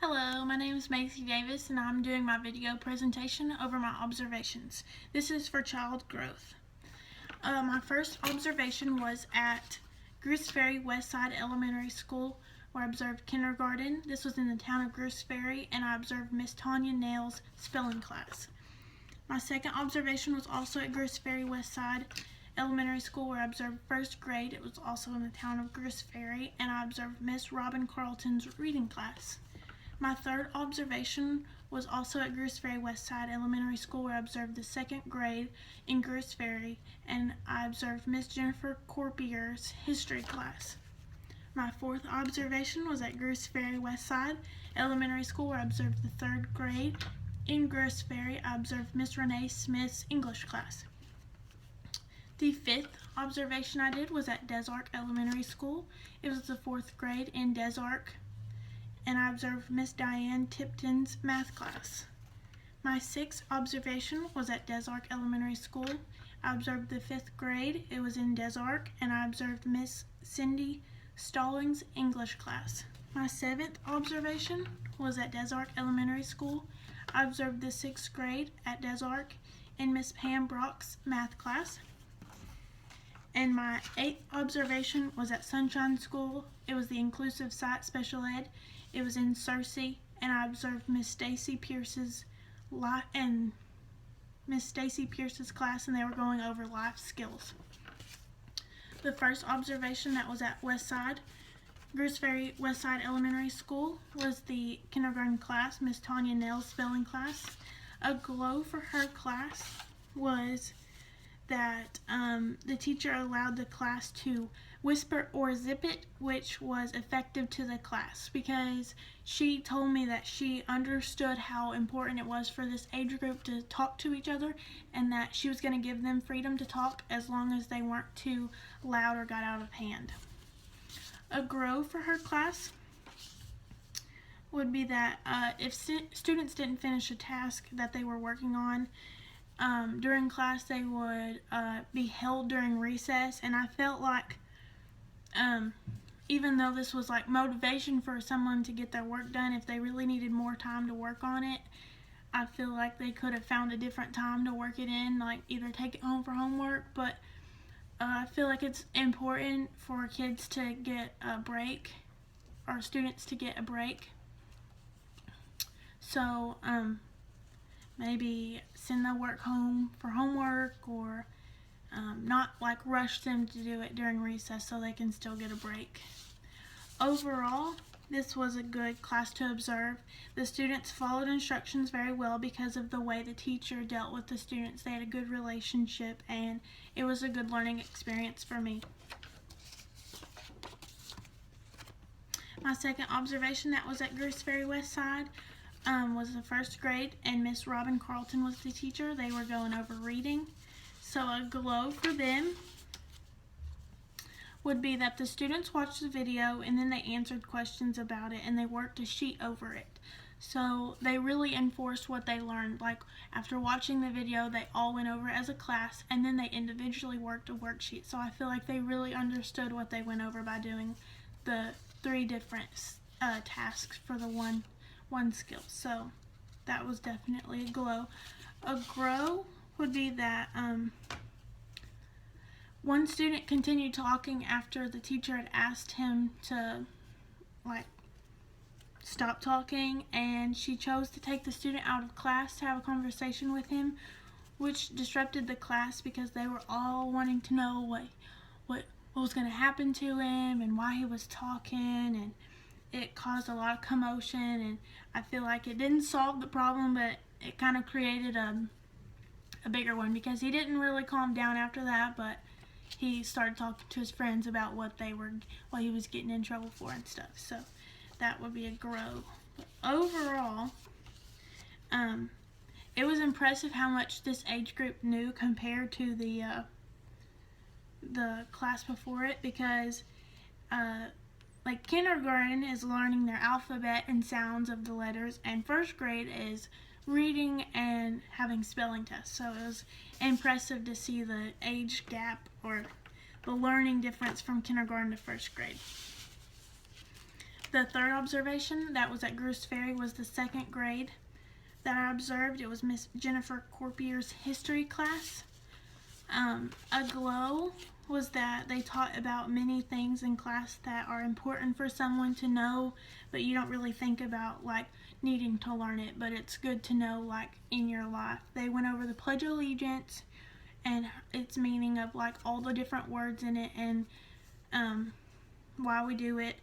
Hello, my name is Macy Davis and I'm doing my video presentation over my observations. This is for child growth. My first observation was at Gooseberry Westside Elementary School where I observed kindergarten. This was in the town of Gooseberry and I observed Miss Tanya Nail's spelling class. My second observation was also at Gooseberry Westside Elementary School where I observed first grade. It was also in the town of Gooseberry and I observed Miss Robin Carlton's reading class. My third observation was also at Gooseberry Westside Elementary School where I observed the second grade in Gooseberry and I observed Miss Jennifer Corpier's history class. My fourth observation was at Gooseberry Westside Elementary School where I observed the third grade. In Gooseberry, I observed Miss Renee Smith's English class. The fifth observation I did was at Des Arc Elementary School. It was the fourth grade in Des Arc, and I observed Miss Diane Tipton's math class. My sixth observation was at Des Arc Elementary School. I observed the fifth grade. It was in Des Arc, and I observed Miss Cindy Stallings' English class. My seventh observation was at Des Arc Elementary School. I observed the sixth grade at Des Arc in Miss Pam Brock's math class. And my eighth observation was at Sunshine School. It was the Inclusive Sight Special Ed. It was in Searcy, and I observed Miss Stacy Pierce's class, and they were going over life skills. The first observation that was at Gooseberry Westside Elementary School was the kindergarten class, Miss Tanya Nail's spelling class. A glow for her class was that the teacher allowed the class to whisper or zip it, which was effective to the class because she told me that she understood how important it was for this age group to talk to each other and that she was going to give them freedom to talk as long as they weren't too loud or got out of hand. A grow for her class would be that if students didn't finish a task that they were working on during class, they would be held during recess, and I felt like even though this was like motivation for someone to get their work done, if they really needed more time to work on it, I feel like they could have found a different time to work it in, like either take it home for homework, but I feel like it's important for kids to get a break, or students to get a break. So maybe send their work home for homework, or not like rush them to do it during recess so they can still get a break. Overall, this was a good class to observe. The students followed instructions very well because of the way the teacher dealt with the students. They had a good relationship and it was a good learning experience for me. My second observation that was at Gooseberry Westside was the first grade, and Miss Robin Carlton was the teacher. They were going over reading. So a glow for them would be that the students watched the video and then they answered questions about it and they worked a sheet over it. So they really enforced what they learned. Like after watching the video, they all went over it as a class and then they individually worked a worksheet. So I feel like they really understood what they went over by doing the 3 different tasks for the one skill. So that was definitely a glow. A grow would be that one student continued talking after the teacher had asked him to stop talking, and she chose to take the student out of class to have a conversation with him, which disrupted the class because they were all wanting to know what was going to happen to him and why he was talking, and it caused a lot of commotion, and I feel like it didn't solve the problem, but it kind of created a bigger one because he didn't really calm down after that, but he started talking to his friends about what he was getting in trouble for and stuff. So that would be a grow. But overall, it was impressive how much this age group knew compared to the class before it, because like kindergarten is learning their alphabet and sounds of the letters, and first grade is reading and having spelling tests. So it was impressive to see the age gap or the learning difference from kindergarten to first grade. The third observation that was at Gruist Ferry was the second grade that I observed. It was Miss Jennifer Corpier's history class. A glow was that they taught about many things in class that are important for someone to know, but you don't really think about like needing to learn it, but it's good to know like in your life. They went over the Pledge of Allegiance and its meaning of like all the different words in it and why we do it.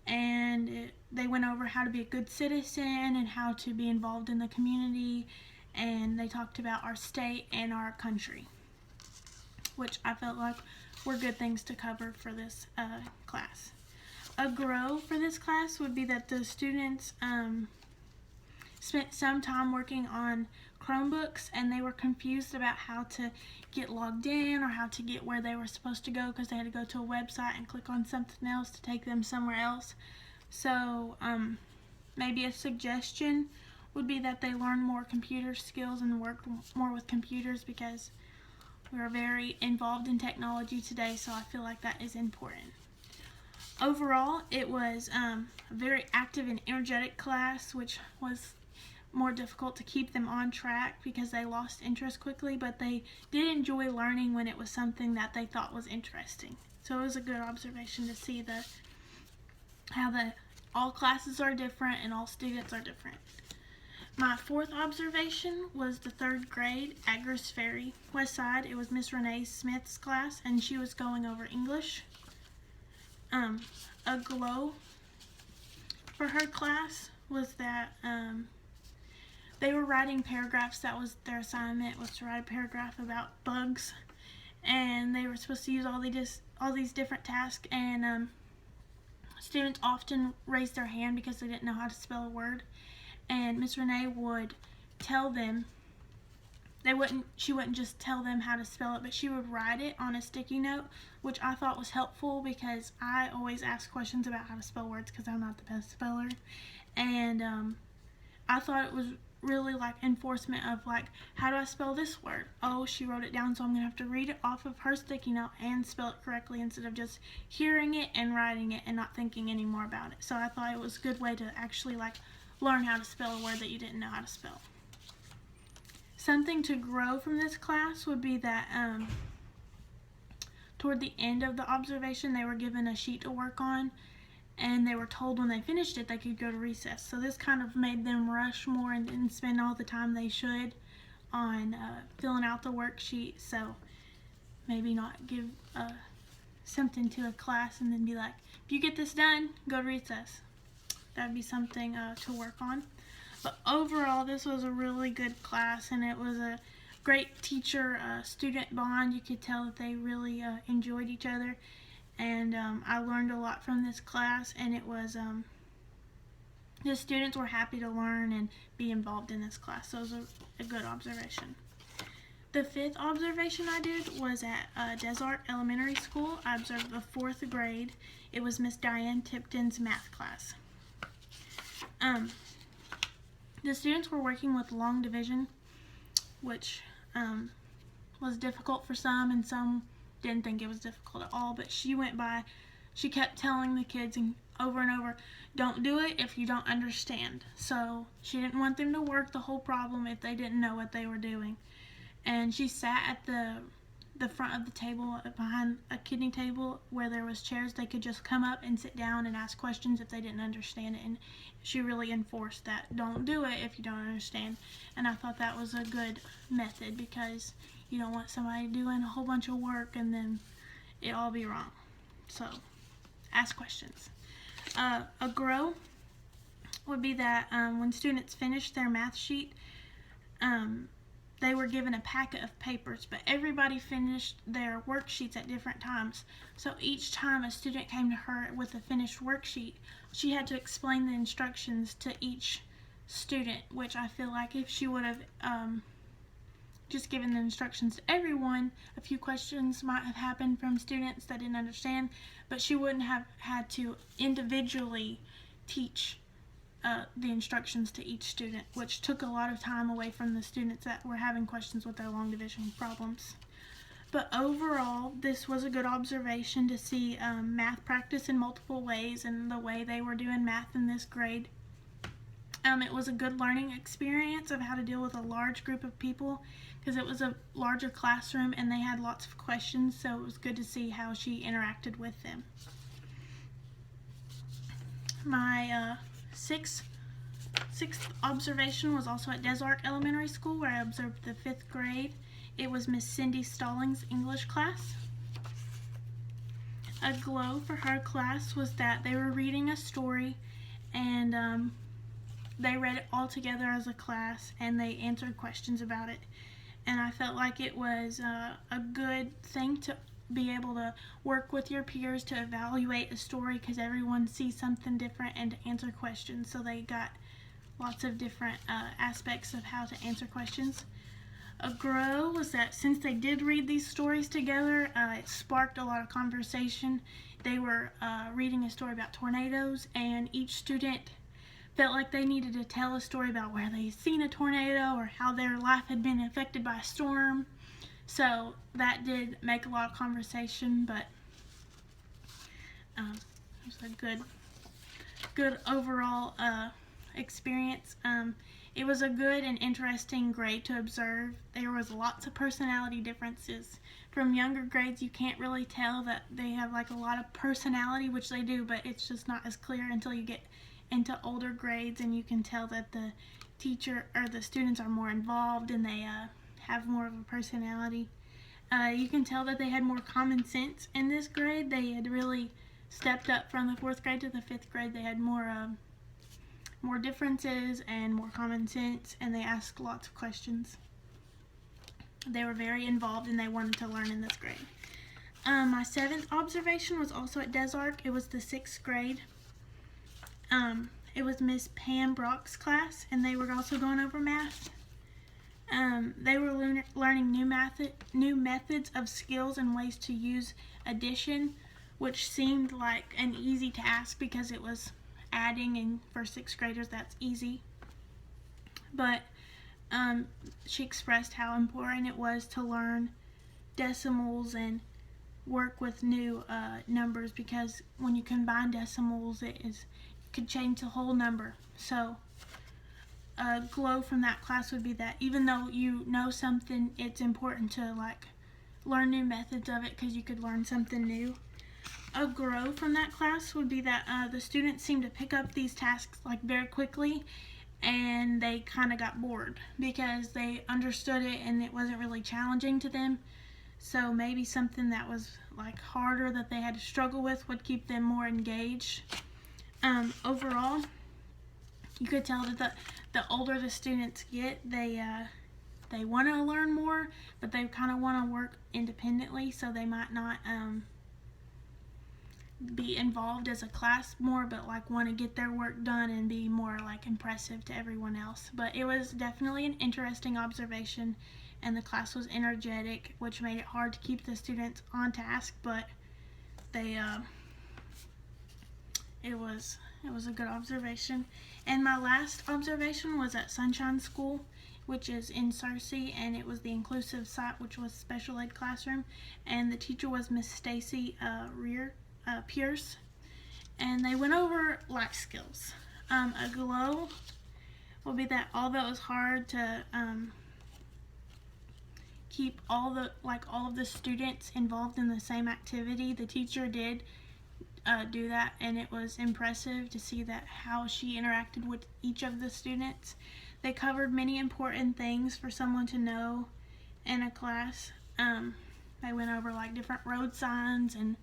And they went over how to be a good citizen and how to be involved in the community, and they talked about our state and our country, which I felt like were good things to cover for this class. A grow for this class would be that the students spent some time working on Chromebooks, and they were confused about how to get logged in or how to get where they were supposed to go because they had to go to a website and click on something else to take them somewhere else. So maybe a suggestion would be that they learn more computer skills and work more with computers, because we're very involved in technology today, so I feel like that is important. Overall, it was a very active and energetic class, which was more difficult to keep them on track because they lost interest quickly, but they did enjoy learning when it was something that they thought was interesting. So it was a good observation to see how all classes are different and all students are different. My fourth observation was the third grade at Gruist Ferry West Side. It was Miss Renee Smith's class, and she was going over English. A glow for her class was that they were writing paragraphs. That was their assignment, was to write a paragraph about bugs, and they were supposed to use all these different tasks, and students often raised their hand because they didn't know how to spell a word, and Miss Renee would tell them. She wouldn't just tell them how to spell it, but she would write it on a sticky note, which I thought was helpful because I always ask questions about how to spell words because I'm not the best speller, and I thought it was really like enforcement of like, how do I spell this word? Oh, she wrote it down, so I'm gonna have to read it off of her sticky note and spell it correctly instead of just hearing it and writing it and not thinking any more about it. So I thought it was a good way to actually like learn how to spell a word that you didn't know how to spell. Something to grow from this class would be that toward the end of the observation they were given a sheet to work on, and they were told when they finished it they could go to recess. So this kind of made them rush more and didn't spend all the time they should on filling out the worksheet. So maybe not give something to a class and then be like, if you get this done, go to recess. That would be something to work on. But overall, this was a really good class, and it was a great teacher-student bond. You could tell that they really enjoyed each other, and I learned a lot from this class, and it was the students were happy to learn and be involved in this class, so it was a good observation. The fifth observation I did was at Desart Elementary School. I observed the fourth grade. It was Miss Diane Tipton's math class. The students were working with long division, which was difficult for some, and some didn't think it was difficult at all, but she kept telling the kids over and over, don't do it if you don't understand. So she didn't want them to work the whole problem if they didn't know what they were doing. And she sat at the front of the table behind a kidney table where there was chairs. They could just come up and sit down and ask questions if they didn't understand it, and she really enforced that don't do it if you don't understand. And I thought that was a good method, because you don't want somebody doing a whole bunch of work and then it all be wrong. So ask questions. A grow would be that when students finish their math sheet, they were given a packet of papers, but everybody finished their worksheets at different times. So each time a student came to her with a finished worksheet, she had to explain the instructions to each student, which I feel like if she would have just given the instructions to everyone, a few questions might have happened from students that didn't understand, but she wouldn't have had to individually teach the instructions to each student, which took a lot of time away from the students that were having questions with their long division problems. But overall, this was a good observation to see math practice in multiple ways and the way they were doing math in this grade. It was a good learning experience of how to deal with a large group of people because it was a larger classroom and they had lots of questions, so it was good to see how she interacted with them. My sixth observation was also at Des Arc Elementary School, where I observed the 5th grade. It was Miss Cindy Stallings' English class. A glow for her class was that they were reading a story and they read it all together as a class and they answered questions about it. And I felt like it was a good thing to be able to work with your peers to evaluate a story because everyone sees something different and to answer questions. So they got lots of different aspects of how to answer questions. A grow was that since they did read these stories together, it sparked a lot of conversation. They were reading a story about tornadoes, and each student felt like they needed to tell a story about where they'd seen a tornado or how their life had been affected by a storm. So that did make a lot of conversation, but it was a good overall experience. It was a good and interesting grade to observe. There was lots of personality differences. From younger grades, you can't really tell that they have like a lot of personality, which they do, but it's just not as clear until you get into older grades and you can tell that the teacher or the students are more involved and they have more of a personality. You can tell that they had more common sense in this grade. They had really stepped up from the 4th grade to the 5th grade. They had more differences and more common sense, and they asked lots of questions. They were very involved and they wanted to learn in this grade. My 7th observation was also at Des Arc. It was the 6th grade. It was Miss Pam Brock's class, and they were also going over math. They were learning new methods of skills and ways to use addition, which seemed like an easy task because it was adding, and for 6th graders that's easy. But she expressed how important it was to learn decimals and work with new numbers, because when you combine decimals it could change the whole number. So a glow from that class would be that even though you know something, it's important to like learn new methods of it because you could learn something new. A grow from that class would be that the students seemed to pick up these tasks like very quickly, and they kind of got bored because they understood it and it wasn't really challenging to them. So maybe something that was like harder that they had to struggle with would keep them more engaged. Overall, you could tell that the older the students get, they want to learn more, but they kind of want to work independently, so they might not be involved as a class more, but like want to get their work done and be more like impressive to everyone else. But it was definitely an interesting observation, and the class was energetic, which made it hard to keep the students on task, but they it was a good observation. And my last observation was at Sunshine School, which is in Searcy, and it was the inclusive site, which was special ed classroom, and the teacher was Miss Stacy Pierce, and they went over life skills. A glow will be that although it was hard to keep all of the students involved in the same activity, the teacher did do that, and it was impressive to see that how she interacted with each of the students. They covered many important things for someone to know in a class. They went over like different road signs and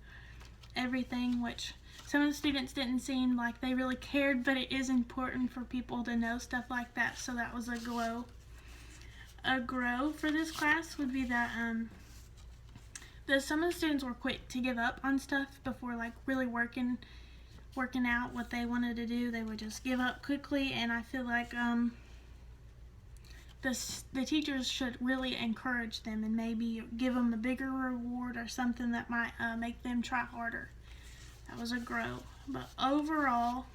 everything, which some of the students didn't seem like they really cared, but it is important for people to know stuff like that, so that was a glow. A grow for this class would be that some of the students were quick to give up on stuff before like really working out what they wanted to do. They would just give up quickly, and I feel like the teachers should really encourage them and maybe give them a bigger reward or something that might make them try harder. That was a grow. But overall,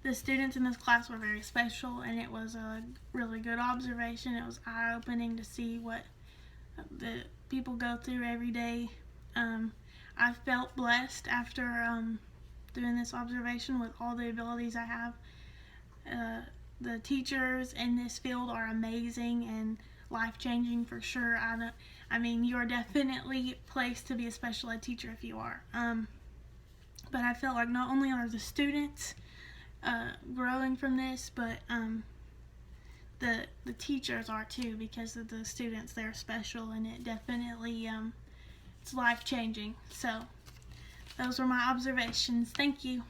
the students in this class were very special, and it was a really good observation. It was eye-opening to see what that people go through every day. I felt blessed after doing this observation with all the abilities I have. The teachers in this field are amazing and life-changing for sure. I mean, you're definitely placed to be a special ed teacher if you are. But I felt like not only are the students growing from this, but the teachers are too, because of the students. They're special, and it definitely it's life-changing. So those were my observations. Thank you.